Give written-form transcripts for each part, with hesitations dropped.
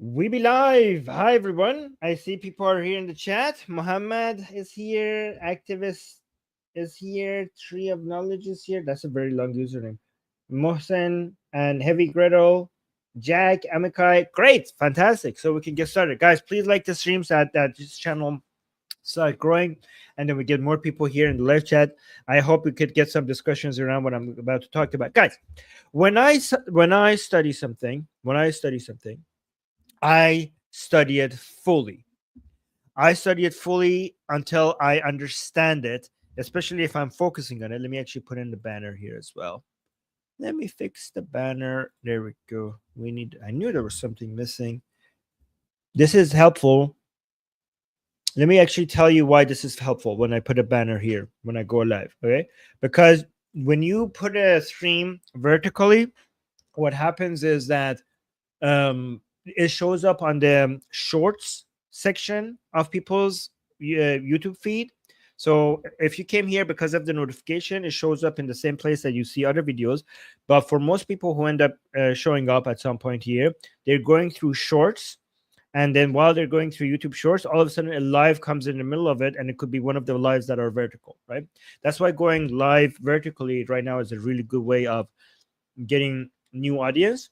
We be live. Hi, everyone. I see people are here in the chat. Muhammad is here. Activist is here. Tree of Knowledge is here. That's a very long username. Mohsen and Heavy Gretel. Jack, Amikai. Great. Fantastic. So we can get started. Guys, please like the stream so that this channel start growing and then we get more people here in the live chat. I hope we could get some discussions around what I'm about to talk about. Guys, when I study something, I study it fully. I study it fully until I understand it, especially if I'm focusing on it. Let me actually put in the banner here as well. Let me fix the banner. There we go. I knew there was something missing. This is helpful. Let me actually tell you why this is helpful when I put a banner here, when I go live. Okay. Because when you put a stream vertically, what happens is that it shows up on the shorts section of people's YouTube feed. So if you came here because of the notification, it shows up in the same place that you see other videos. But for most people who end up showing up at some point here, they're going through shorts. And then while they're going through YouTube shorts, all of a sudden a live comes in the middle of it. And it could be one of the lives that are vertical, right? That's why going live vertically right now is a really good way of getting new audience.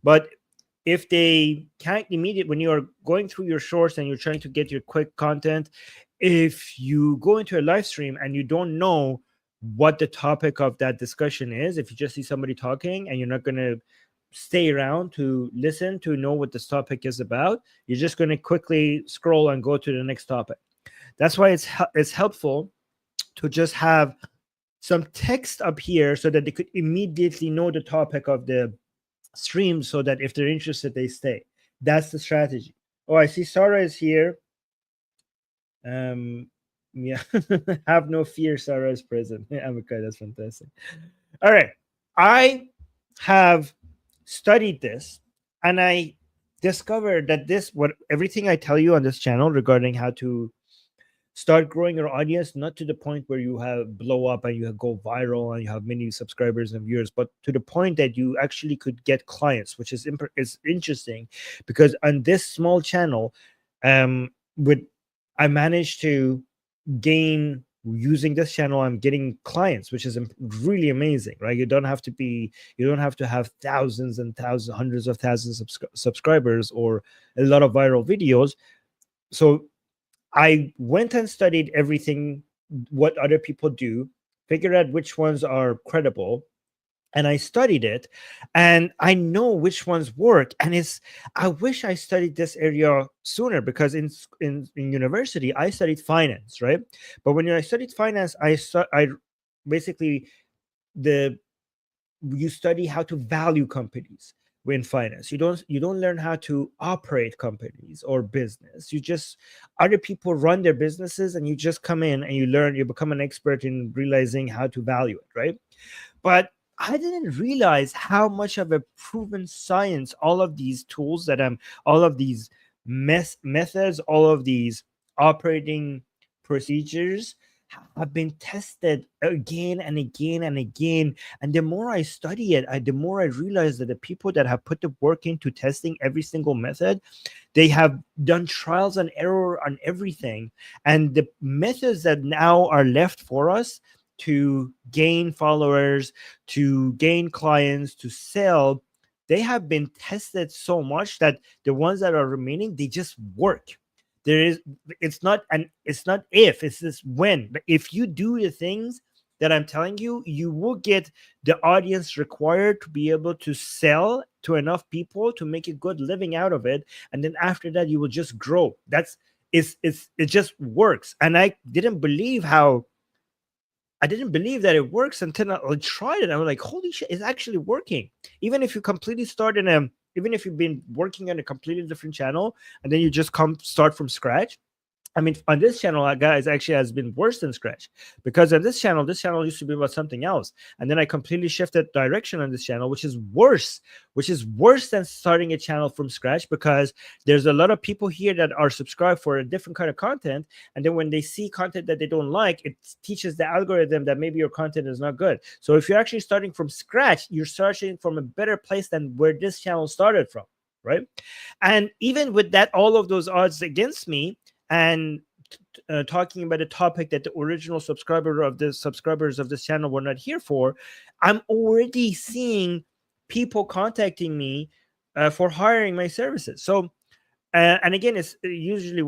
But if they can't immediately, when you're going through your shorts and you're trying to get your quick content, if you go into a live stream and you don't know what the topic of that discussion is, if you just see somebody talking and you're not going to stay around to listen to know what this topic is about, you're just going to quickly scroll and go to the next topic. That's why it's helpful to just have some text up here so that they could immediately know the topic of the stream, so that if they're interested, they stay. That's the strategy. Oh, I see Sarah is here. Yeah. Have no fear, Sarah is present. Okay, that's fantastic. All right. I have studied this and I discovered that everything I tell you on this channel regarding how to start growing your audience, not to the point where you have blow up and you go viral and you have many subscribers and viewers, but to the point that you actually could get clients, which is interesting, because on this small channel, with I managed to gain, using this channel, I'm getting clients, which is really amazing, right? You don't have to have thousands and thousands, hundreds of thousands of subscribers or a lot of viral videos. So I went and studied everything, what other people do, figured out which ones are credible, and I studied it, and I know which ones work. And I wish I studied this area sooner, because in university I studied finance, right? But when I studied finance, I basically the you study how to value companies. In finance, you don't learn how to operate companies or business. You just, other people run their businesses and you just come in and you become an expert in realizing how to value it, right? But I didn't realize how much of a proven science all of these tools all of these methods, all of these operating procedures have been tested again and again and again. And the more I study it, the more I realize that the people that have put the work into testing every single method, they have done trials and error on everything. And the methods that now are left for us to gain followers, to gain clients, to sell, they have been tested so much that the ones that are remaining, they just work. It's not if, it's this when. But if you do the things that I'm telling you, you will get the audience required to be able to sell to enough people to make a good living out of it. And then after that, you will just grow. It just works. And I didn't believe that it works until I tried it. I was like, holy shit, it's actually working. Even if you completely start even if you've been working on a completely different channel and then you just start from scratch. I mean, on this channel, guys, actually has been worse than scratch, because on this channel used to be about something else. And then I completely shifted direction on this channel, which is worse than starting a channel from scratch, because there's a lot of people here that are subscribed for a different kind of content. And then when they see content that they don't like, it teaches the algorithm that maybe your content is not good. So if you're actually starting from scratch, you're starting from a better place than where this channel started from. right? And even with that, all of those odds against me, and talking about a topic that the original subscribers of this channel were not here for, I'm already seeing people contacting me for hiring my services. So and again, it's usually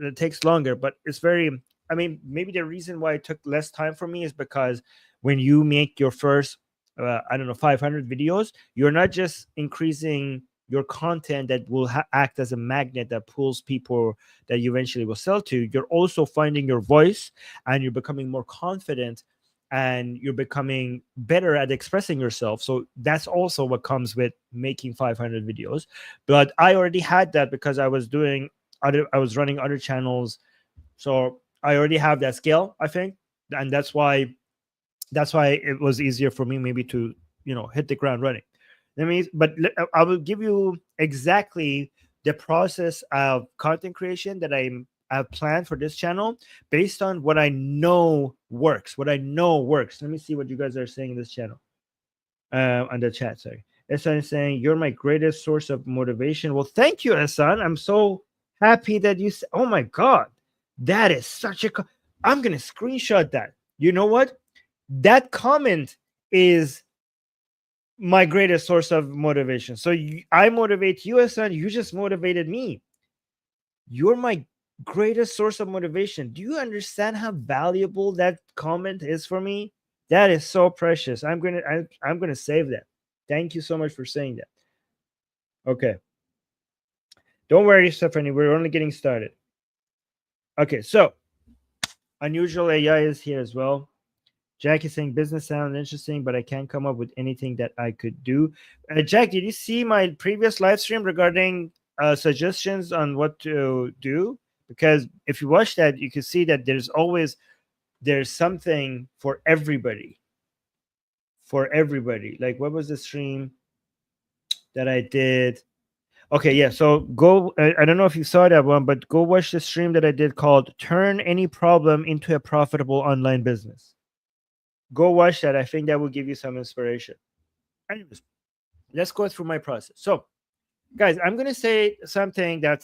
it takes longer, but it's very, I mean, maybe the reason why it took less time for me is because when you make your first I don't know, 500 videos, you're not just increasing your content that will act as a magnet that pulls people that you eventually will sell to. You're also finding your voice, and you're becoming more confident, and you're becoming better at expressing yourself. So that's also what comes with making 500 videos. But I already had that because I was running other channels, so I already have that skill, I think. And that's why it was easier for me maybe to, hit the ground running. I will give you exactly the process of content creation that I've planned for this channel based on what I know works. Let me see what you guys are saying in this channel, on the chat. Sorry, Esan is saying you're my greatest source of motivation. Well, thank you, Esan. I'm so happy that oh my god, that is such a. I'm gonna screenshot that. You know what? That comment is my greatest source of motivation. So I motivate you, Esan. You just motivated me. You're my greatest source of motivation. Do you understand how valuable that comment is for me? That is so precious. I'm gonna save that. Thank you so much for saying that. Okay. Don't worry, Stephanie. We're only getting started. Okay, so unusual AI is here as well. Jack is saying business sounds interesting, but I can't come up with anything that I could do. Jack, did you see my previous live stream regarding suggestions on what to do? Because if you watch that, you can see that there's something for everybody. For everybody. Like, what was the stream that I did? Okay, yeah. So go. I don't know if you saw that one, but go watch the stream that I did called "Turn Any Problem into a Profitable Online Business." Go watch that. I think that will give you some inspiration. Anyways, let's go through my process. So, guys, I'm gonna say something that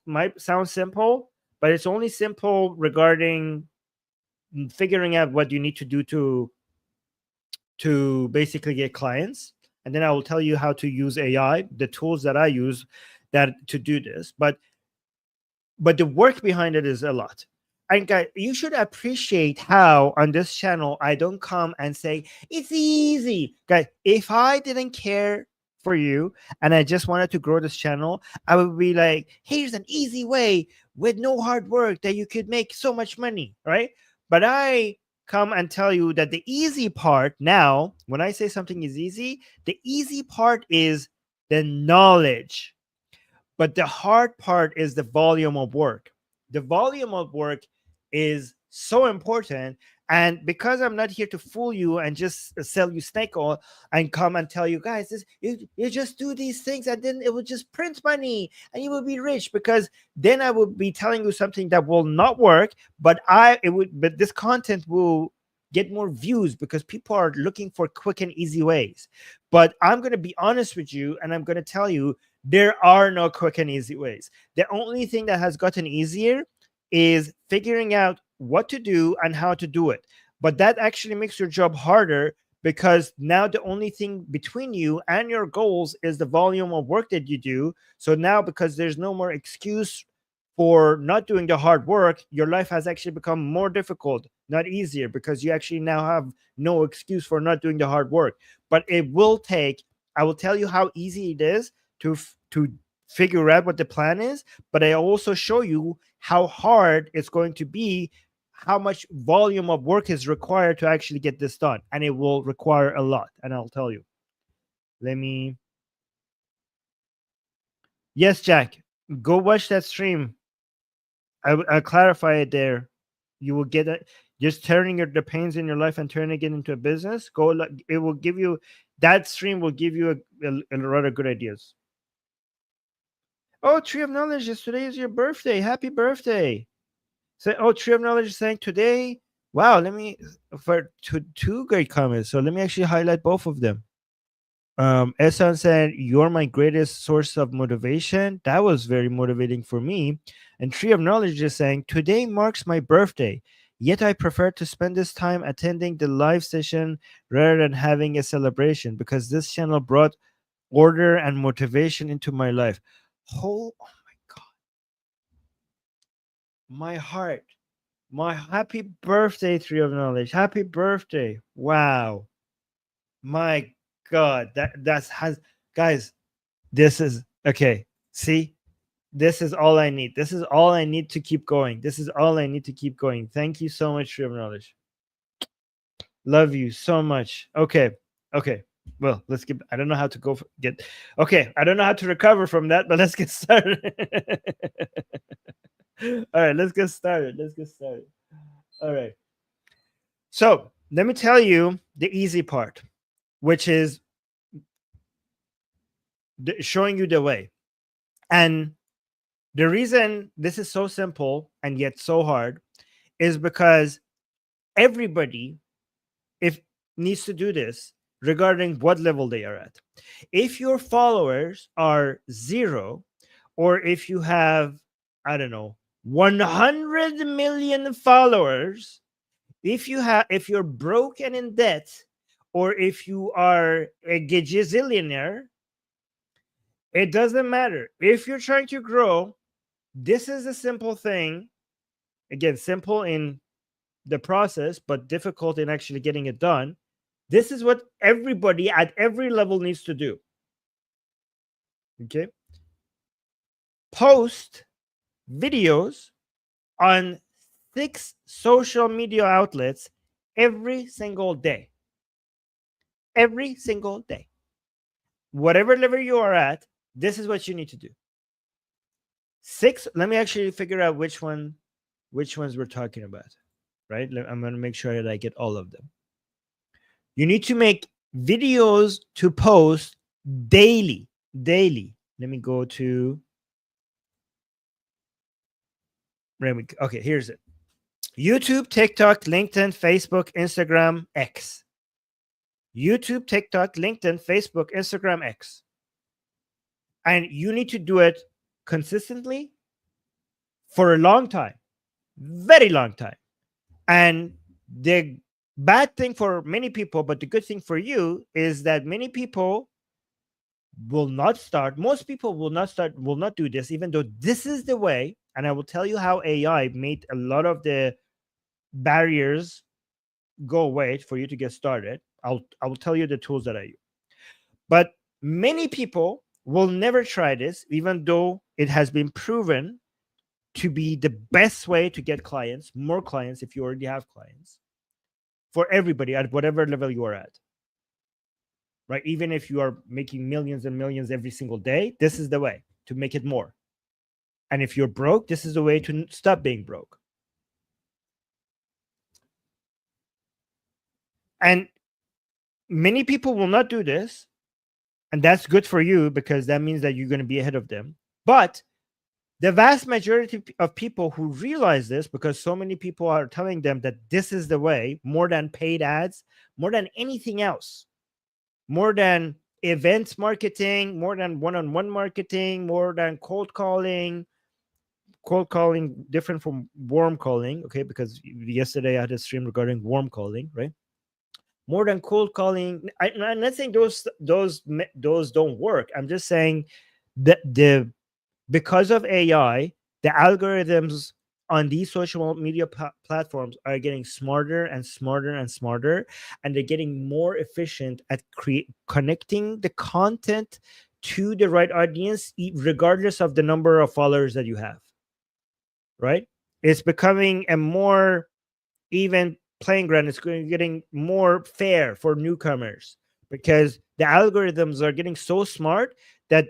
might sound simple, but it's only simple regarding figuring out what you need to do to basically get clients, and then I will tell you how to use AI, the tools that I use that to do this. But the work behind it is a lot. And guys, you should appreciate how on this channel I don't come and say it's easy. Guys, if I didn't care for you and I just wanted to grow this channel, I would be like, here's an easy way with no hard work that you could make so much money, right? But I come and tell you that the easy part now, when I say something is easy, the easy part is the knowledge, but the hard part is the volume of work. The volume of work is so important. And because I'm not here to fool you and just sell you snake oil and come and tell you guys, you just do these things and then it will just print money and you will be rich, because then I will be telling you something that will not work, but this content will get more views because people are looking for quick and easy ways. But I'm going to be honest with you and I'm going to tell you there are no quick and easy ways. The only thing that has gotten easier is figuring out what to do and how to do it. But that actually makes your job harder, because now the only thing between you and your goals is the volume of work that you do. So now, because there's no more excuse for not doing the hard work, your life has actually become more difficult, not easier, because you actually now have no excuse for not doing the hard work. But it will take, I will tell you how easy it is to figure out what the plan is, but I also show you how hard it's going to be, how much volume of work is required to actually get this done, and it will require a lot, and I'll tell you. Let me Yes, Jack, go watch that stream. I'll clarify it there. You will get it. Just turning the pains in your life and turning it into a business. It will give you, that stream will give you a lot of good ideas. Oh, Tree of Knowledge is today is your birthday. Happy birthday. So, oh, Tree of Knowledge is saying today. Wow, let me, for two great comments. So let me actually highlight both of them. Esan said, "You're my greatest source of motivation." That was very motivating for me. And Tree of Knowledge is saying, "Today marks my birthday, yet I prefer to spend this time attending the live session rather than having a celebration because this channel brought order and motivation into my life." Oh my God, my heart. My happy birthday, Tree of Knowledge. Happy birthday. Wow. My God. That's has guys, this is okay. See, this is all I need. This is all I need to keep going. This is all I need to keep going. Thank you so much, Tree of Knowledge. Love you so much. Okay. Okay. Well, let's get. I don't know how to get. Okay. I don't know how to recover from that, but let's get started. All right. Let's get started. Let's get started. All right. So let me tell you the easy part, which is showing you the way. And the reason this is so simple and yet so hard is because everybody if needs to do this regarding what level they are at. If your followers are 0, or if you have, I don't know, 100 million followers, if you're broke and in debt, or if you are a gajillionaire, it doesn't matter. If you're trying to grow, this is a simple thing. Again, simple in the process, but difficult in actually getting it done. This is what everybody at every level needs to do. Okay. Post videos on 6 social media outlets every single day. Every single day. Whatever level you are at, this is what you need to do. 6. Let me actually figure out which ones we're talking about. Right? I'm going to make sure that I get all of them. You need to make videos to post daily. Daily. Let me go to. Okay, here's it. YouTube, TikTok, LinkedIn, Facebook, Instagram, X. YouTube, TikTok, LinkedIn, Facebook, Instagram, X. And you need to do it consistently for a long time. Very long time. And the bad thing for many people, but the good thing for you is that many people will not start. Most people will not do this, even though this is the way. And I will tell you how AI made a lot of the barriers go away for you to get started. I will tell you the tools that I use. But many people will never try this, even though it has been proven to be the best way to get clients, more clients if you already have clients, for everybody at whatever level you are at. Right? Even if you are making millions and millions every single day, this is the way to make it more. And if you're broke, this is the way to stop being broke. And many people will not do this. And that's good for you because that means that you're going to be ahead of them. But the vast majority of people who realize this, because so many people are telling them that this is the way, more than paid ads, more than anything else, more than events marketing, more than one-on-one marketing, more than cold calling different from warm calling, okay? Because yesterday I had a stream regarding warm calling, right? More than cold calling. I'm not saying those don't work. I'm just saying that because of AI, the algorithms on these social media platforms are getting smarter and smarter and smarter, and they're getting more efficient at connecting the content to the right audience, regardless of the number of followers that you have. Right? It's becoming a more even playing ground. It's getting more fair for newcomers because the algorithms are getting so smart that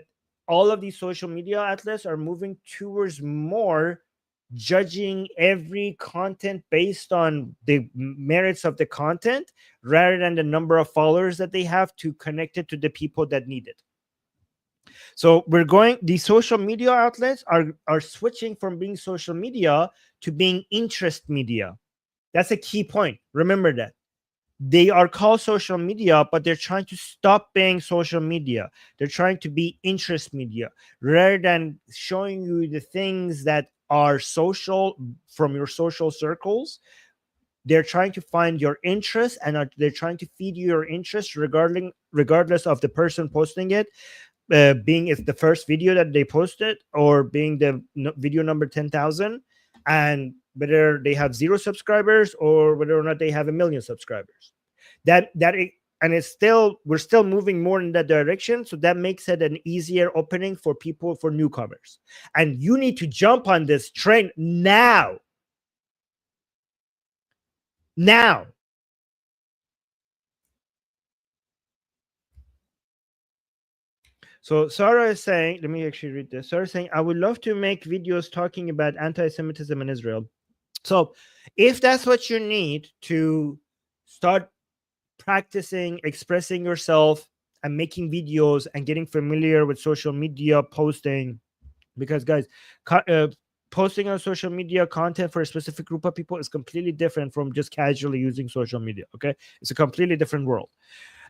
all of these social media outlets are moving towards more judging every content based on the merits of the content rather than the number of followers that they have to connect it to the people that need it. So these social media outlets are switching from being social media to being interest media. That's a key point. Remember that. they are called social media, but they're trying to stop being social media. They're trying to be interest media rather than showing you the things that are social from your social circles. They're trying to find your interest, and they're trying to feed you your interest regardless of the person posting it, being it's the first video that they posted or being the video number 10,000, and whether they have 0 subscribers or whether or not they have 1 million subscribers. And it's still, we're still moving more in that direction, so that makes it an easier opening for people, for newcomers. And you need to jump on this train now. So Sarah is saying, let me actually read this. Sarah is saying, I would love to make videos talking about anti-Semitism in Israel. So if that's what you need to start practicing expressing yourself and making videos and getting familiar with social media posting, because guys, posting on social media content for a specific group of people is completely different from just casually using social media. Okay, it's a completely different world.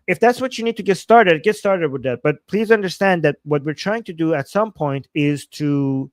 If that's what you need to get started with that. But please understand that what we're trying to do at some point is to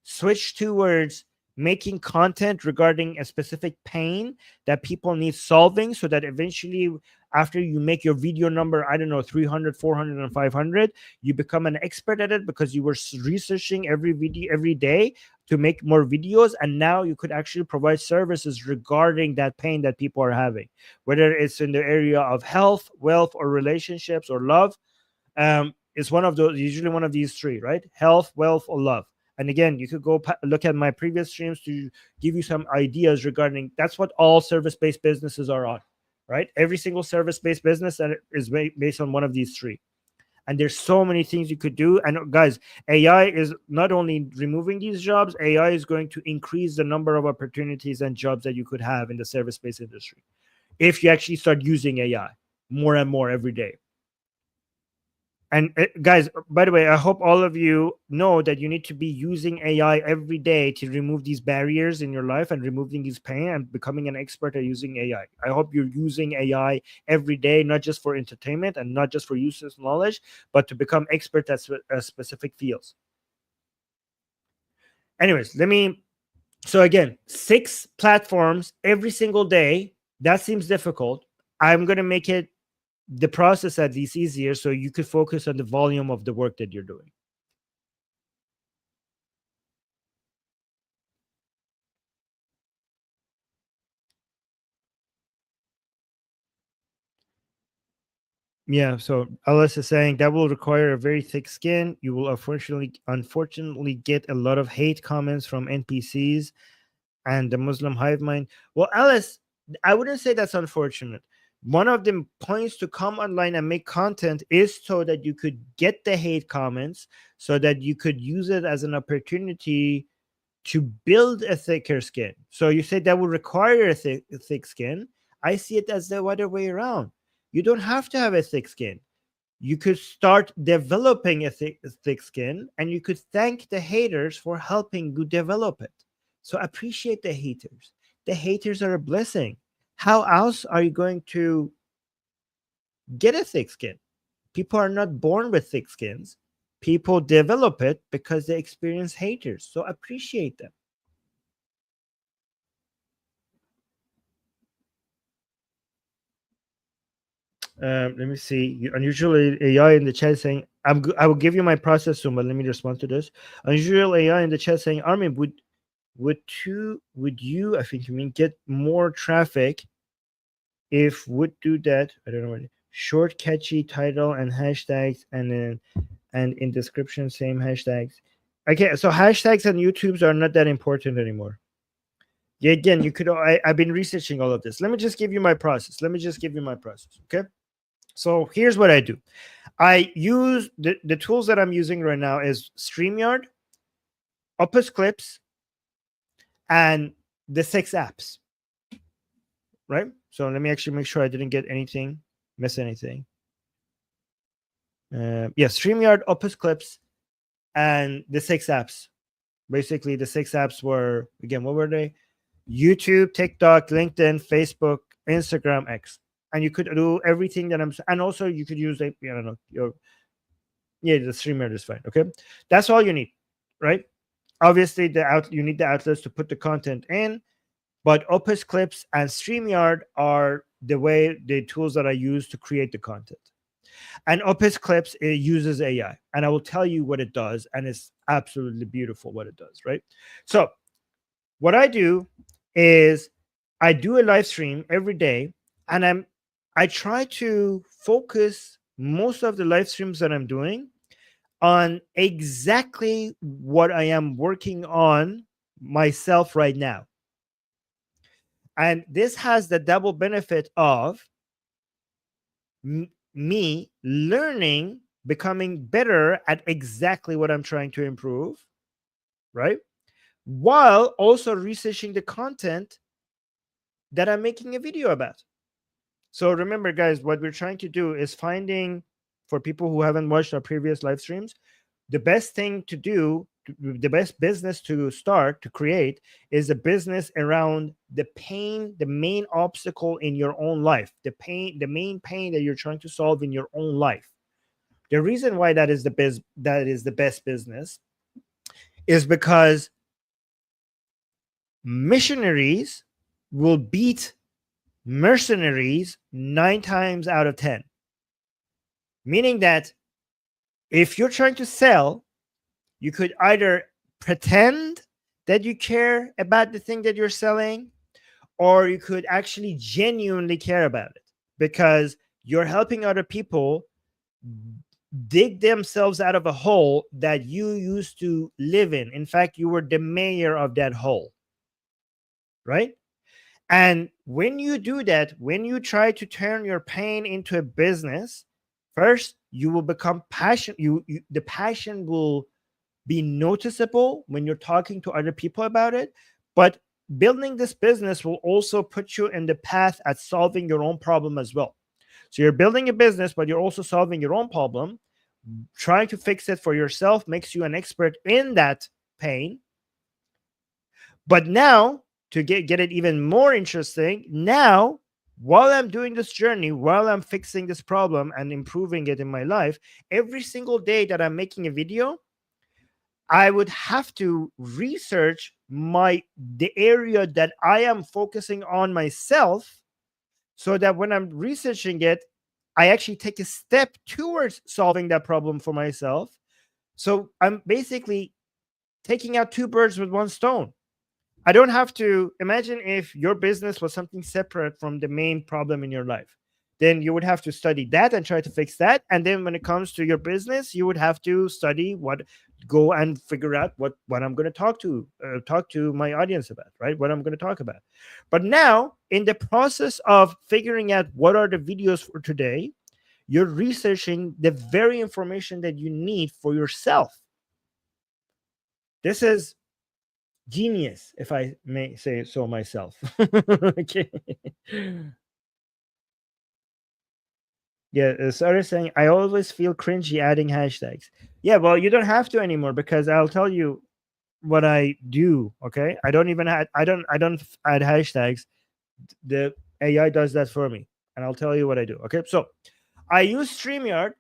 switch towards making content regarding a specific pain that people need solving, so that eventually, after you make your video number, I don't know, 300, 400, and 500, you become an expert at it because you were researching every video every day to make more videos, and now you could actually provide services regarding that pain that people are having, whether it's in the area of health, wealth, or relationships, or love. It's one of those, usually one of these three, right? Health, wealth, or love. And again, you could go look at my previous streams to give you some ideas regarding, that's what all service-based businesses are on, right? Every single service-based business that is based on one of these three. And there's so many things you could do. And guys, AI is not only removing these jobs, AI is going to increase the number of opportunities and jobs that you could have in the service-based industry if you actually start using AI more and more every day. And guys, by the way, I hope all of you know that you need to be using AI every day to remove these barriers in your life and removing these pain and becoming an expert at using AI. I hope you're using AI every day, not just for entertainment and not just for useless knowledge, but to become expert at specific fields. Anyways, so again, 6 platforms every single day. That seems difficult. I'm going to make it the process at least easier so you could focus on the volume of the work that you're doing. Yeah, so Alice is saying that will require a very thick skin. You will unfortunately get a lot of hate comments from NPCs and the Muslim hive mind. Well, Alice, I wouldn't say that's unfortunate. One of the points to come online and make content is so that you could get the hate comments, so that you could use it as an opportunity to build a thicker skin. So you say that will require a thick skin. I see it as the other way around. You don't have to have a thick skin. You could start developing a thick skin, and you could thank the haters for helping you develop it. So appreciate the haters. The haters are a blessing. How else are you going to get a thick skin? People are not born with thick skins. People develop it because they experience haters. So appreciate them. Let me see. Unusual AI in the chat saying, I will give you my process soon, but let me respond to this. Unusual AI in the chat saying, Armin, would you, I think you mean, get more traffic if would do that? I don't know what. Short, catchy title and hashtags, and in description, same hashtags. Okay, so hashtags and YouTubes are not that important anymore. Yeah, again, you could. I've been researching all of this. Let me just give you my process. Okay. So here's what I do. I use the tools that I'm using right now is StreamYard, Opus Clips, and the 6 apps. Right? So let me actually make sure I didn't miss anything. StreamYard, Opus Clips, and the 6 apps. Basically, the 6 apps were, again, what were they? YouTube, TikTok, LinkedIn, Facebook, Instagram X, and you could do everything that and also you could use I don't know, your, yeah, the streamer is fine. Okay, that's all you need, right? Obviously, you need the outlets to put the content in, but Opus Clips and StreamYard are the tools that I use to create the content. And Opus Clips, it uses AI, and I will tell you what it does, and it's absolutely beautiful what it does, right? So what I do is I do a live stream every day, and I try to focus most of the live streams that I'm doing on exactly what I am working on myself right now. And this has the double benefit of me learning, becoming better at exactly what I'm trying to improve, right? While also researching the content that I'm making a video about. So remember, guys, what we're trying to do is finding, for people who haven't watched our previous live streams, the best thing to do, the best business to start to create is a business around the pain, the main obstacle in your own life, the main pain that you're trying to solve in your own life. The reason why that is the best business is because missionaries will beat mercenaries 9 times out of 10. Meaning that if you're trying to sell, you could either pretend that you care about the thing that you're selling, or you could actually genuinely care about it, because you're helping other people dig themselves out of a hole that you used to live in. In fact, you were the mayor of that hole, right? And when you do that, when you try to turn your pain into a business, first you will become passion. The passion will be noticeable when you're talking to other people about it. But building this business will also put you in the path at solving your own problem as well. So you're building a business, but you're also solving your own problem. Trying to fix it for yourself makes you an expert in that pain. But now, to get it even more interesting, now, while I'm doing this journey, while I'm fixing this problem and improving it in my life, every single day that I'm making a video, I would have to research the area that I am focusing on myself, so that when I'm researching it, I actually take a step towards solving that problem for myself. So I'm basically taking out two birds with one stone. I don't have to imagine if your business was something separate from the main problem in your life. Then you would have to study that and try to fix that. And then when it comes to your business, you would have to study go and figure out what I'm going to talk to my audience about, right? What I'm going to talk about. But now, in the process of figuring out what are the videos for today, you're researching the very information that you need for yourself. This is genius, if I may say so myself. Okay. Yeah, Sarah saying, I always feel cringy adding hashtags. Yeah, well, you don't have to anymore, because I'll tell you what I do. Okay, I don't add hashtags. The AI does that for me, and I'll tell you what I do. Okay, so I use StreamYard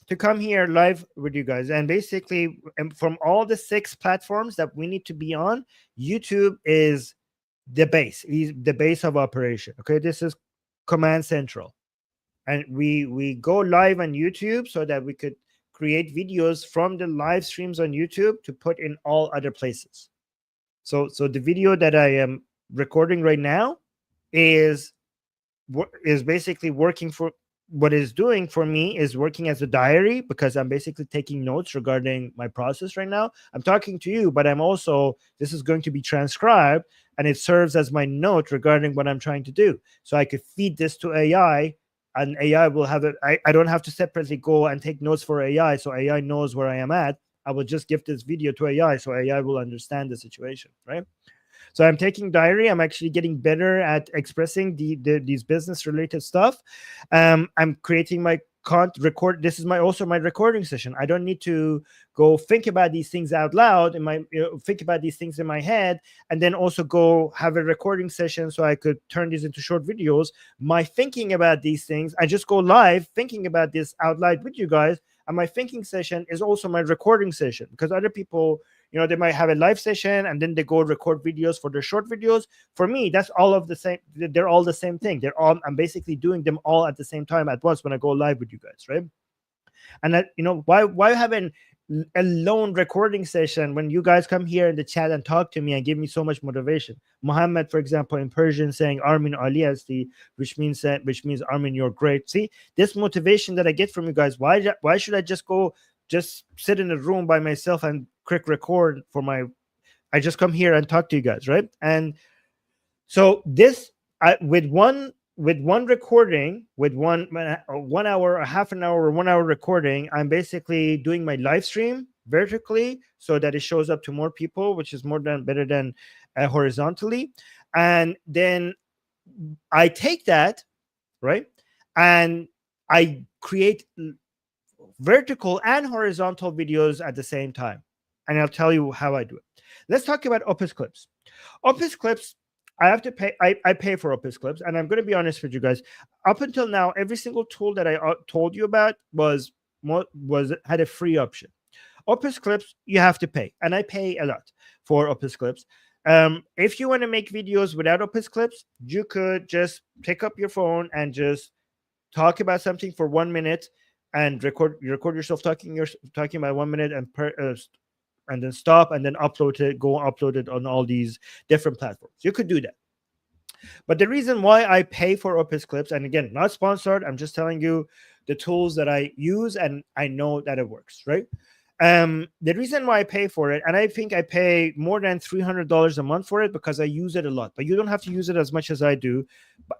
to come here live with you guys, and basically, from all the 6 platforms that we need to be on, YouTube is the base. Is the base of operation. Okay, this is command central, and we go live on YouTube so that we could create videos from the live streams on YouTube to put in all other places. So the video that I am recording right now is basically working for what is doing for me is working as a diary, because I'm basically taking notes regarding my process right now. I'm talking to you, but this is going to be transcribed, and it serves as my note regarding what I'm trying to do. So I could feed this to AI, and AI will have it. I don't have to separately go and take notes for AI, so AI knows where I am at. I will just give this video to AI, so AI will understand the situation, right? So I'm taking diary. I'm actually getting better at expressing these business related stuff. I'm creating my can't record. This is my also my recording session. I don't need to go think about these things out loud in my think about these things in my head and then also go have a recording session so I could turn these into short videos. My thinking about these things, I just go live thinking about this out loud with you guys, and my thinking session is also my recording session, because other people, they might have a live session and then they go record videos for their short videos. For me, that's all of the same. They're all the same thing. I'm basically doing them all at the same time at once when I go live with you guys, right? And that, why have a lone recording session when you guys come here in the chat and talk to me and give me so much motivation? Muhammad, for example, in Persian saying Armin Ali Asti, which means Armin, you're great. See, this motivation that I get from you guys, why should I just sit in a room by myself and click record for my, I just come here and talk to you guys, right? And so this, with one recording, with 1 hour, a half an hour, or 1 hour recording, I'm basically doing my live stream vertically so that it shows up to more people, which is better than horizontally. And then I take that, right, and I create vertical and horizontal videos at the same time. And I'll tell you how I do it. Let's talk about Opus Clips. Opus Clips, I have to pay. I pay for Opus Clips, and I'm going to be honest with you guys. Up until now, every single tool that I told you about had a free option. Opus Clips, you have to pay, and I pay a lot for Opus Clips. If you want to make videos without Opus Clips, you could just pick up your phone and just talk about something for 1 minute and record yourself talking about 1 minute and then stop and then upload it on all these different platforms. You could do that. But the reason why I pay for Opus Clips, and again, not sponsored, I'm just telling you the tools that I use and I know that it works, right? The reason why I pay for it, and I think I pay more than $300 a month for it because I use it a lot, but you don't have to use it as much as I do.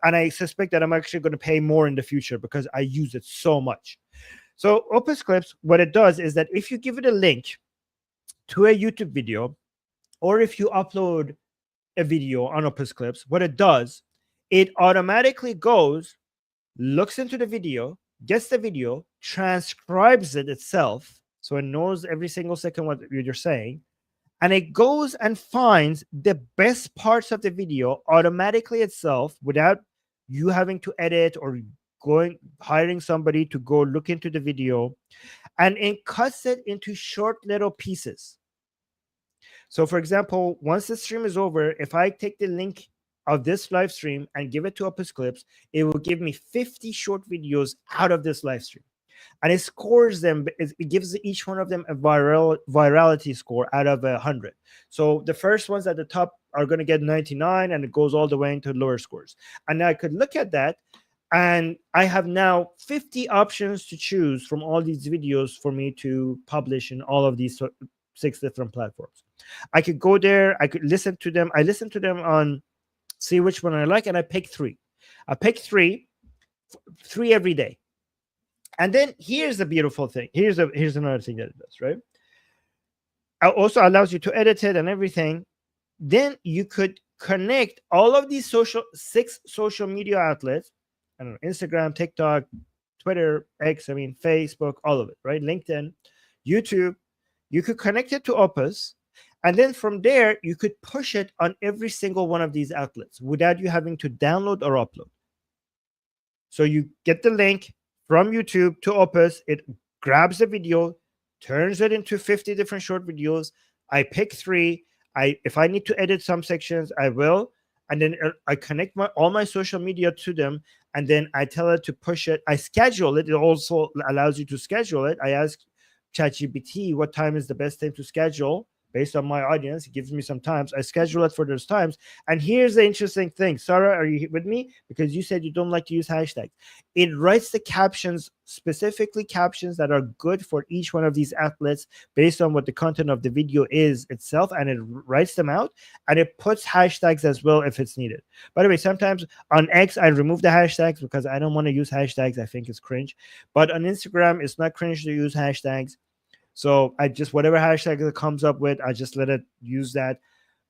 And I suspect that I'm actually going to pay more in the future because I use it so much. So Opus Clips, what it does is that if you give it a link to a YouTube video, or if you upload a video on Opus Clips, what it does, it automatically goes, looks into the video, gets the video, transcribes it itself, so it knows every single second what you're saying, and it goes and finds the best parts of the video automatically itself without you having to edit or hiring somebody to go look into the video, and it cuts it into short little pieces. So, for example, once the stream is over, if I take the link of this live stream and give it to Opus Clips, it will give me 50 short videos out of this live stream. And it scores them, it gives each one of them a virality score out of 100. So the first ones at the top are going to get 99, and it goes all the way into lower scores. And I could look at that, and I have now 50 options to choose from all these videos for me to publish in all of these 6 different platforms. I could go there, I could listen to them. I listen to them on, see which one I like, and I pick 3. I pick three every day. And then here's the beautiful thing. Here's another thing that it does, right? It also allows you to edit it and everything. Then you could connect all of these 6 social media outlets. I don't know, Instagram, TikTok, Twitter, X, Facebook, all of it, right? LinkedIn, YouTube. You could connect it to Opus. And then from there, you could push it on every single one of these outlets without you having to download or upload. So you get the link from YouTube to Opus, it grabs the video, turns it into 50 different short videos. I pick 3. If I need to edit some sections, I will. And then I connect all my social media to them. And then I tell it to push it. I schedule it. It also allows you to schedule it. I ask ChatGPT what time is the best time to schedule. Based on my audience, it gives me some times. I schedule it for those times. And here's the interesting thing. Sarah, are you with me? Because you said you don't like to use hashtags. It writes the captions, specifically captions that are good for each one of these outlets based on what the content of the video is itself. And it writes them out. And it puts hashtags as well if it's needed. By the way, sometimes on X, I remove the hashtags because I don't want to use hashtags. I think it's cringe. But on Instagram, it's not cringe to use hashtags. So I just, whatever hashtag it comes up with, I just let it use that.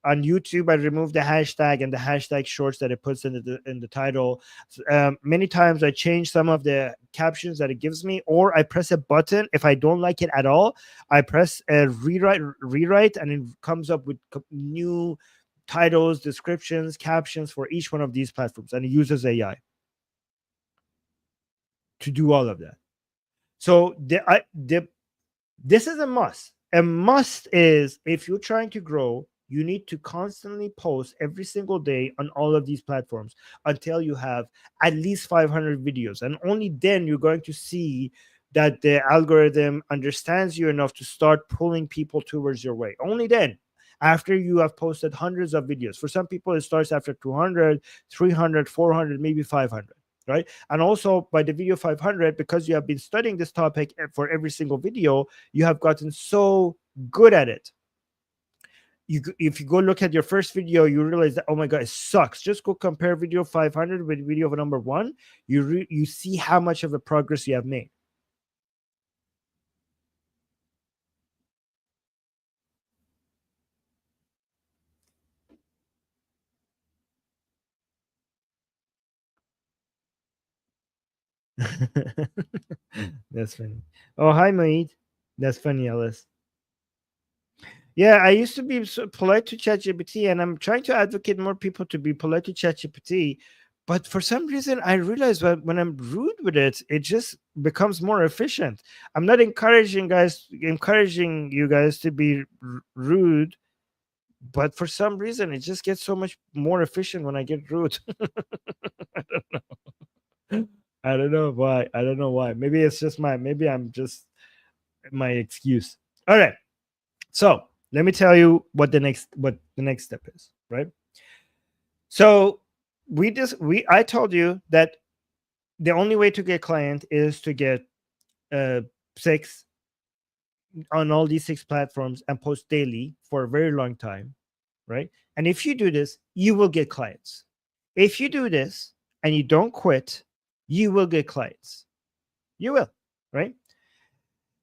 on YouTube, I remove the hashtag and the hashtag shorts that it puts in the title. Many times I change some of the captions that it gives me, or I press a button. If I don't like it at all, I press a rewrite, and it comes up with new titles, descriptions, captions for each one of these platforms, and it uses AI to do all of that. So this is a must. A must is, if you're trying to grow, you need to constantly post every single day on all of these platforms until you have at least 500 videos. And only then you're going to see that the algorithm understands you enough to start pulling people towards your way. Only then, after you have posted hundreds of videos. For some people, it starts after 200, 300, 400, maybe 500. Right. And also by the video 500, because you have been studying this topic for every single video, you have gotten so good at it. If you go look at your first video, you realize that, oh my god, it sucks. Just go compare video 500 with video number one. You see how much of a progress you have made. That's funny. Oh, hi, Maid. That's funny, Alice. Yeah, I used to be so polite to ChatGPT, and I'm trying to advocate more people to be polite to ChatGPT. But for some reason, I realize that when I'm rude with it, it just becomes more efficient. I'm not encouraging you guys to be rude, but for some reason, it just gets so much more efficient when I get rude. I don't know why. I don't know why. Maybe it's just maybe I'm just my excuse. All right. So let me tell you what the next step is, right? So I told you that the only way to get client is to get uh six on all these six platforms and post daily for a very long time, right? And if you do this, you will get clients. If you do this and you don't quit, you will get clients. You will, right?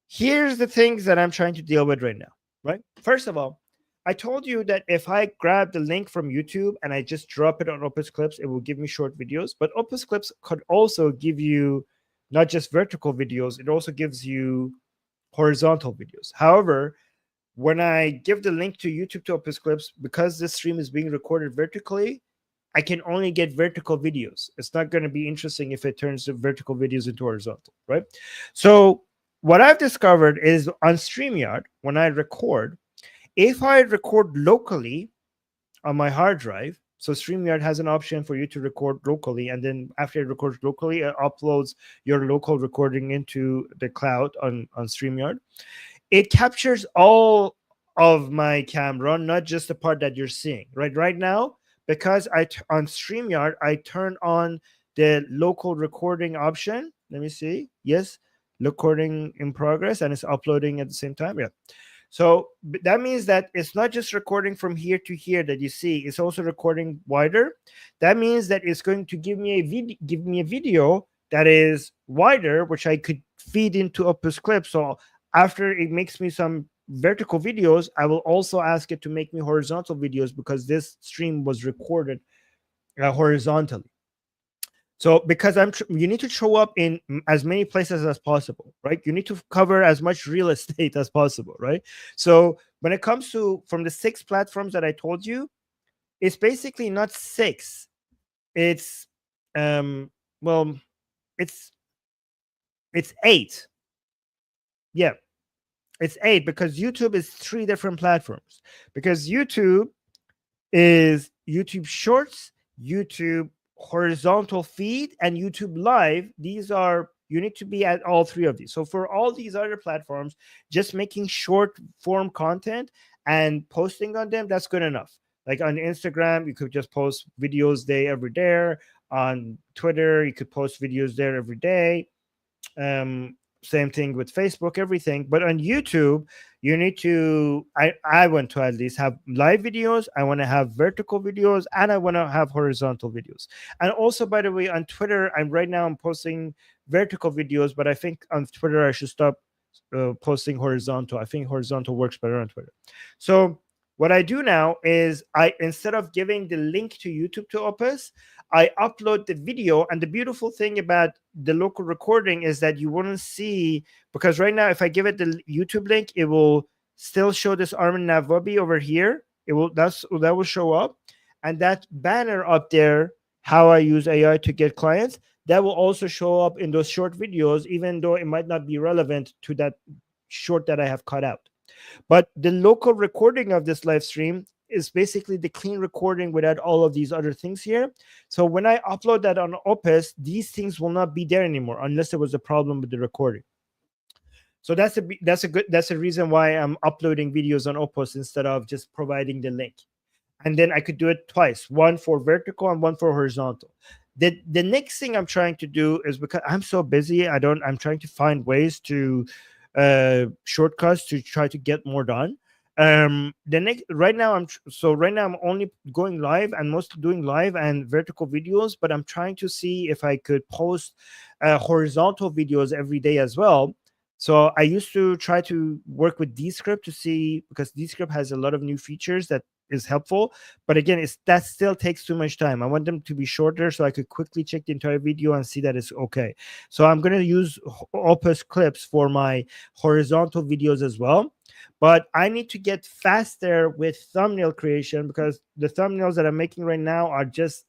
Here's the things that I'm trying to deal with right now, right? First of all, I told you that if I grab the link from YouTube and I just drop it on Opus Clips, it will give me short videos. But Opus Clips could also give you not just vertical videos, it also gives you horizontal videos. However, when I give the link to YouTube to Opus Clips, because this stream is being recorded vertically, I can only get vertical videos. It's not going to be interesting if it turns the vertical videos into horizontal, right? So what I've discovered is on StreamYard, when I record, if I record locally on my hard drive, so StreamYard has an option for you to record locally, and then after it records locally, it uploads your local recording into the cloud on StreamYard. It captures all of my camera, not just the part that you're seeing. Right now, because on StreamYard, I turn on the local recording option. Let me see. Yes, recording in progress, and it's uploading at the same time. Yeah. So that means that it's not just recording from here to here that you see, it's also recording wider. That means that it's going to give me a video that is wider, which I could feed into Opus Clip. So after it makes me some vertical videos, I will also ask it to make me horizontal videos, because this stream was recorded horizontally. So because you need to show up in as many places as possible, right? You need to cover as much real estate as possible, right? So when it comes to from the six platforms that I told you, it's basically not six. It's well, it's eight. Yeah, it's eight, because YouTube is three different platforms. Because YouTube is YouTube Shorts, YouTube horizontal feed, and YouTube Live. These are, you need to be at all three of these. So for all these other platforms, just making short form content and posting on them, that's good enough. Like on Instagram, you could just post videos every day. On Twitter, you could post videos there every day. Same thing with Facebook, everything. But on YouTube, you need to, I want to at least have live videos, I want to have vertical videos, and I want to have horizontal videos. And also, by the way, on Twitter, I'm posting vertical videos, but I think on Twitter I should stop posting horizontal. I think horizontal works better on Twitter. So What I do now is, I instead of giving the link to YouTube to Opus, I upload the video. And the beautiful thing about the local recording is that you wouldn't see, because right now if I give it the YouTube link, it will still show this armin.navabi over here. That will show up, and that banner up there, how I use AI to get clients, that will also show up in those short videos, even though it might not be relevant to that short that I have cut out. But the local recording of this live stream is basically the clean recording without all of these other things here. So when I upload that on Opus, these things will not be there anymore unless there was a problem with the recording. So that's a reason why I'm uploading videos on Opus instead of just providing the link. And then I could do it twice, one for vertical and one for horizontal. The next thing I'm trying to do is, because I'm so busy, I'm trying to find ways to shortcuts to try to get more done. The next right now I'm only going live and mostly doing live and vertical videos, but I'm trying to see if I could post horizontal videos every day as well. So I used to try to work with Descript to see, because Descript has a lot of new features that is helpful. But again, that still takes too much time. I want them to be shorter so I could quickly check the entire video and see that it's okay. So I'm going to use Opus clips for my horizontal videos as well. But I need to get faster with thumbnail creation, because the thumbnails that I'm making right now are just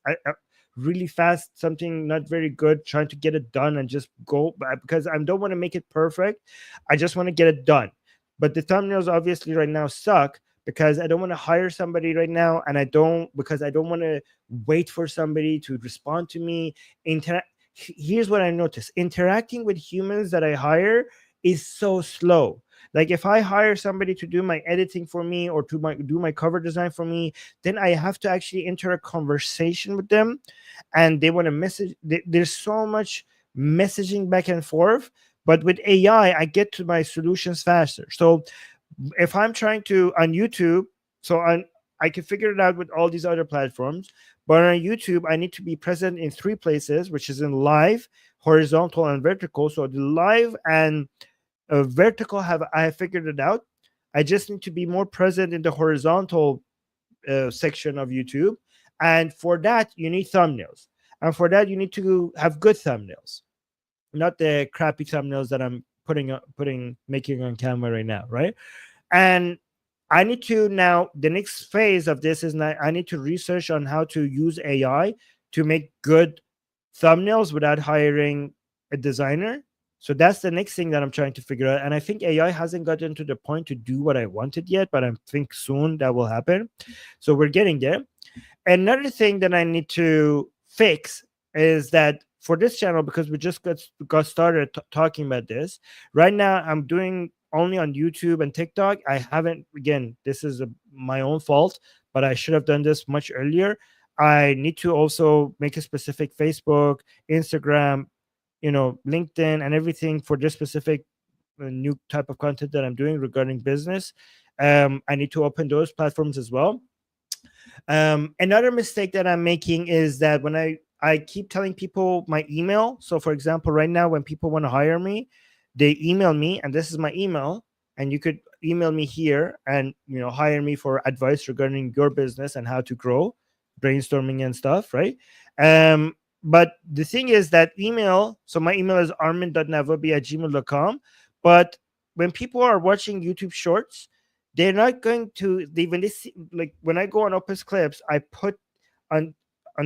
really fast, something not very good, trying to get it done and just go, because I don't want to make it perfect. I just want to get it done. But the thumbnails obviously right now suck, because I don't want to hire somebody right now, and I don't want to wait for somebody to respond to me. Here's what I noticed: interacting with humans that I hire is so slow. Like, if I hire somebody to do my editing for me or to do my cover design for me, then I have to actually enter a conversation with them, and they want to message. There's so much messaging back and forth. But with AI, I get to my solutions faster. So if I'm trying to on YouTube, I can figure it out with all these other platforms. But on YouTube, I need to be present in three places, which is in live, horizontal, and vertical. So the live and vertical I have figured it out. I just need to be more present in the horizontal section of YouTube. And for that, you need thumbnails. And for that, you need to have good thumbnails, not the crappy thumbnails that I'm making on camera right now, right? And I need to now, the next phase of this is now I need to research on how to use AI to make good thumbnails without hiring a designer. So that's the next thing that I'm trying to figure out. And I think AI hasn't gotten to the point to do what I wanted yet, but I think soon that will happen. So we're getting there. Another thing that I need to fix is that for this channel, because we just got started talking about this, right now I'm doing only on YouTube and TikTok. I haven't, again, this is my own fault, but I should have done this much earlier. I need to also make a specific Facebook, Instagram, LinkedIn, and everything for this specific new type of content that I'm doing regarding business. I need to open those platforms as well. Another mistake that I'm making is that when I keep telling people my email. So for example, right now when people want to hire me, they email me, and this is my email, and you could email me here and hire me for advice regarding your business and how to grow, brainstorming and stuff, right? But the thing is that email, so my email is armin.navabi@gmail.com. But when people are watching YouTube shorts, they're not going to when they see, like when I go on Opus Clips, I put on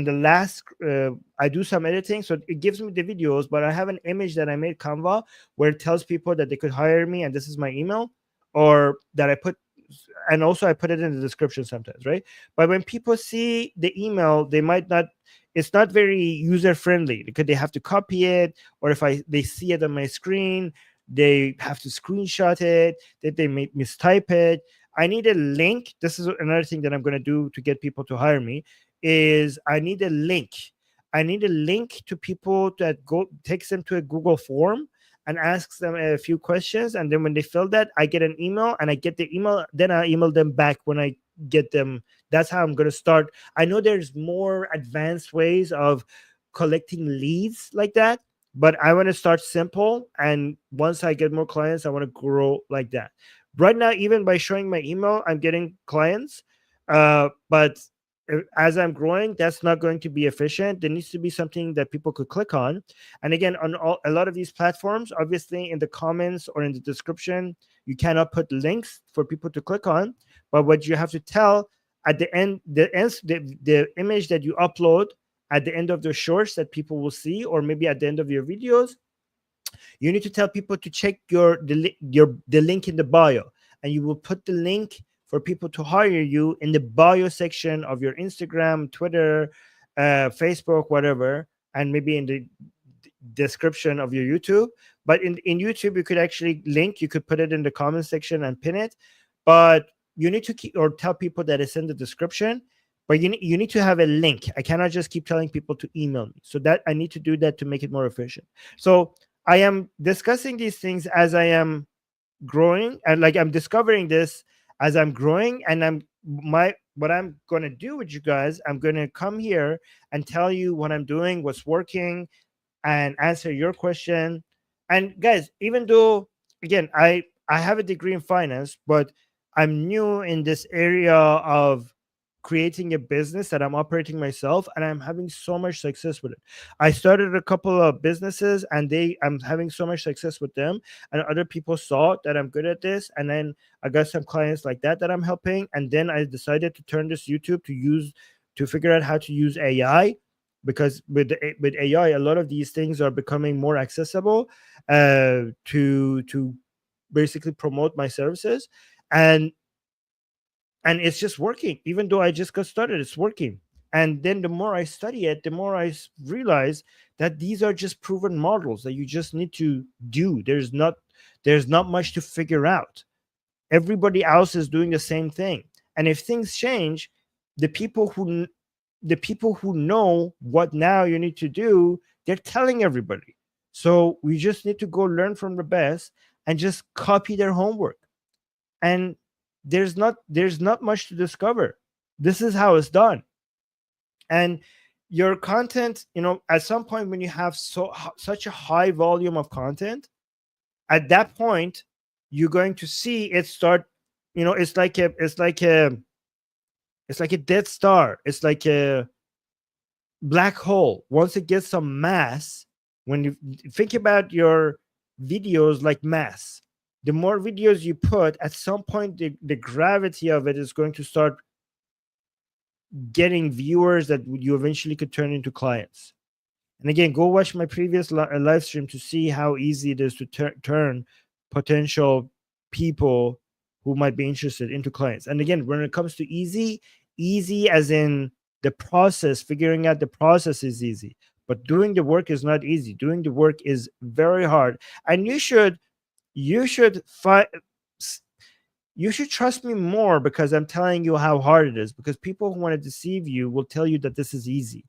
the last I do some editing, so it gives me the videos, but I have an image that I made Canva where it tells people that they could hire me and this is my email, or that I put, and also I put it in the description sometimes, right? But when people see the email, they might not, it's not very user friendly because they have to copy it, or if they see it on my screen, they have to screenshot it, that they may mistype it. I need a link. This is another thing that I'm going to do to get people to hire me, is I need a link. I need a link to people that takes them to a Google form and asks them a few questions. And then when they fill that, I get an email, and I get the email. Then I email them back when I get them. That's how I'm going to start. I know there's more advanced ways of collecting leads like that, but I want to start simple. And once I get more clients, I want to grow like that. Right now, even by showing my email, I'm getting clients. But as I'm growing, that's not going to be efficient. There needs to be something that people could click on. And again, on a lot of these platforms, obviously in the comments or in the description, you cannot put links for people to click on. But what you have to tell at the end, the image that you upload at the end of the shorts that people will see, or maybe at the end of your videos, you need to tell people to check the link in the bio, and you will put the link for people to hire you in the bio section of your Instagram, Twitter, Facebook, whatever, and maybe in the description of your YouTube. But in YouTube, you could actually link. You could put it in the comment section and pin it. But you need to keep or tell people that it's in the description. But you need to have a link. I cannot just keep telling people to email me. So that I need to do that to make it more efficient. So I am discussing these things as I am growing, and like I'm discovering this as I'm growing, and what I'm going to do with you guys, I'm going to come here and tell you what I'm doing, what's working, and answer your question. And guys, even though again I have a degree in finance, but I'm new in this area of creating a business that I'm operating myself, and I'm having so much success with it. I started a couple of businesses, and I'm having so much success with them, and other people saw that I'm good at this, and then I got some clients like that I'm helping, and then I decided to turn this YouTube to figure out how to use AI, because with AI, a lot of these things are becoming more accessible to basically promote my services, and it's just working. Even though I just got started, it's working. And then the more I study it, the more realize that these are just proven models that you just need to do. There's not much to figure out. Everybody else is doing the same thing, and if things change, the people who the people who know what now you need to do, they're telling everybody. So we just need to go learn from the best and just copy their homework. And there's not much to discover. This is how it's done. And your content, at some point when you have such a high volume of content, at that point you're going to see it start. It's like a dead star. It's like a black hole. Once it gets some mass, when you think about your videos like mass, the more videos you put, at some point the gravity of it is going to start getting viewers that you eventually could turn into clients. And again, go watch my previous live stream to see how easy it is to turn potential people who might be interested into clients. And again, when it comes to easy as in the process, figuring out the process is easy, but doing the work is not easy. Doing the work is very hard, and you should you should trust me more because I'm telling you how hard it is. Because people who want to deceive you will tell you that this is easy,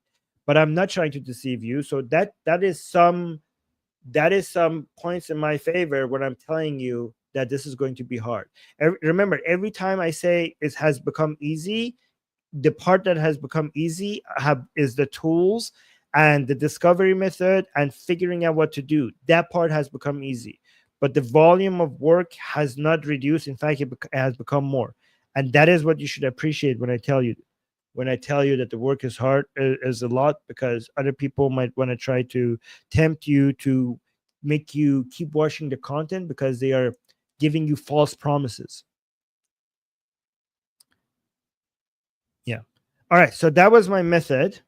but I'm not trying to deceive you. So that is some points in my favor when I'm telling you that this is going to be hard. Remember, every time I say it has become easy, the part that has become easy is the tools and the discovery method and figuring out what to do. That part has become easy, but the volume of work has not reduced. In fact, it has become more. And that is what you should appreciate when I tell you that the work is hard, is a lot, because other people might want to try to tempt you to make you keep watching the content because they are giving you false promises. Yeah. All right. So that was my method.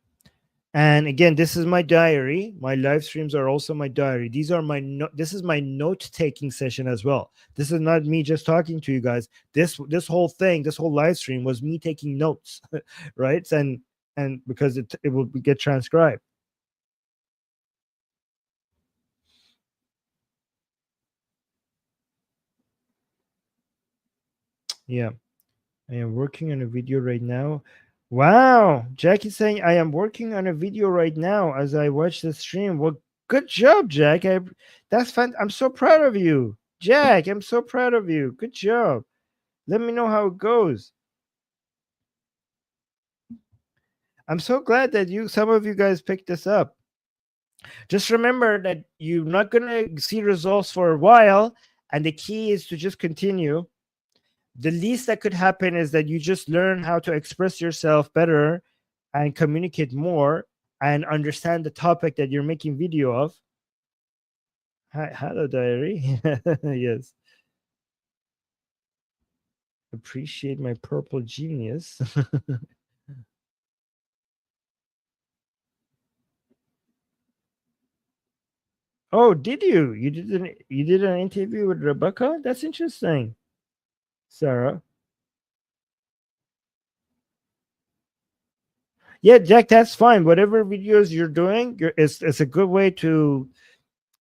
And again, this is my diary. My live streams are also my diary. This is my note taking session as well. This is not me just talking to you guys. This whole thing, this whole live stream was me taking notes, right? And because it will get transcribed. Yeah. I am working on a video right now. Wow. Jackie's saying I am working on a video right now as I watch the stream. Well, good job, Jack. That's fun. I'm so proud of you. Jack, I'm so proud of you. Good job. Let me know how it goes. I'm so glad that some of you guys picked this up. Just remember that you're not going to see results for a while, and the key is to just continue. The least that could happen is that you just learn how to express yourself better and communicate more and understand the topic that you're making video of. Hi, hello, diary. Yes. Appreciate my purple genius. Oh, did you? You did an interview with Rebecca? That's interesting. Sarah. Yeah, Jack, that's fine. Whatever videos you're doing, it's a good way to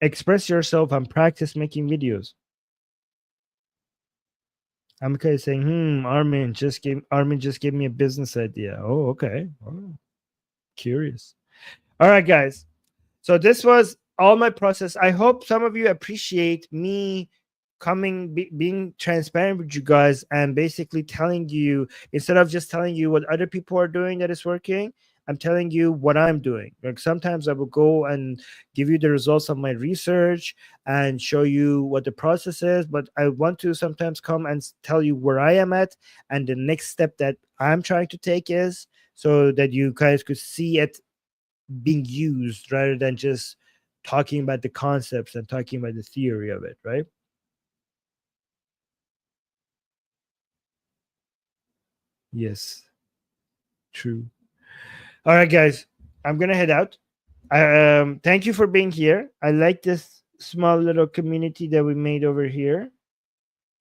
express yourself and practice making videos. I'm okay saying, Armin just gave me a business idea. Oh, okay. Oh, curious. All right, guys. So this was all my process. I hope some of you appreciate me being transparent with you guys and basically telling you, instead of just telling you what other people are doing that is working, I'm telling you what I'm doing. Like sometimes I will go and give you the results of my research and show you what the process is, but I want to sometimes come and tell you where I am at and the next step that I'm trying to take is, so that you guys could see it being used rather than just talking about the concepts and talking about the theory of it, right? Yes, true. All right, guys, I'm gonna head out. Thank you for being here. I like this small little community that we made over here.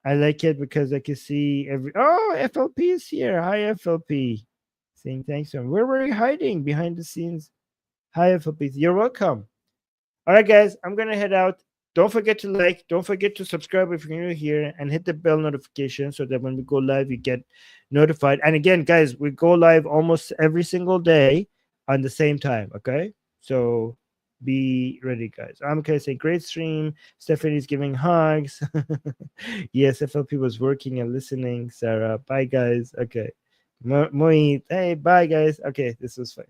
I like it because I can see every. Oh, FLP is here. Hi, FLP. Saying thanks to him. Where were you hiding behind the scenes? Hi, FLP. You're welcome. All right, guys, I'm gonna head out. Don't forget to like, don't forget to subscribe if you're new here, and hit the bell notification so that when we go live, you get notified. And again, guys, we go live almost every single day on the same time. Okay, so be ready, guys. I'm okay. Say great stream. Stephanie's giving hugs. Yes, FLP was working and listening. Sarah, bye, guys. Okay, Moit, hey, bye, guys. Okay, this was fun.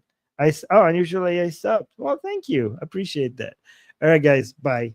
Oh, unusually I stopped. Well, thank you. Appreciate that. All right, guys. Bye.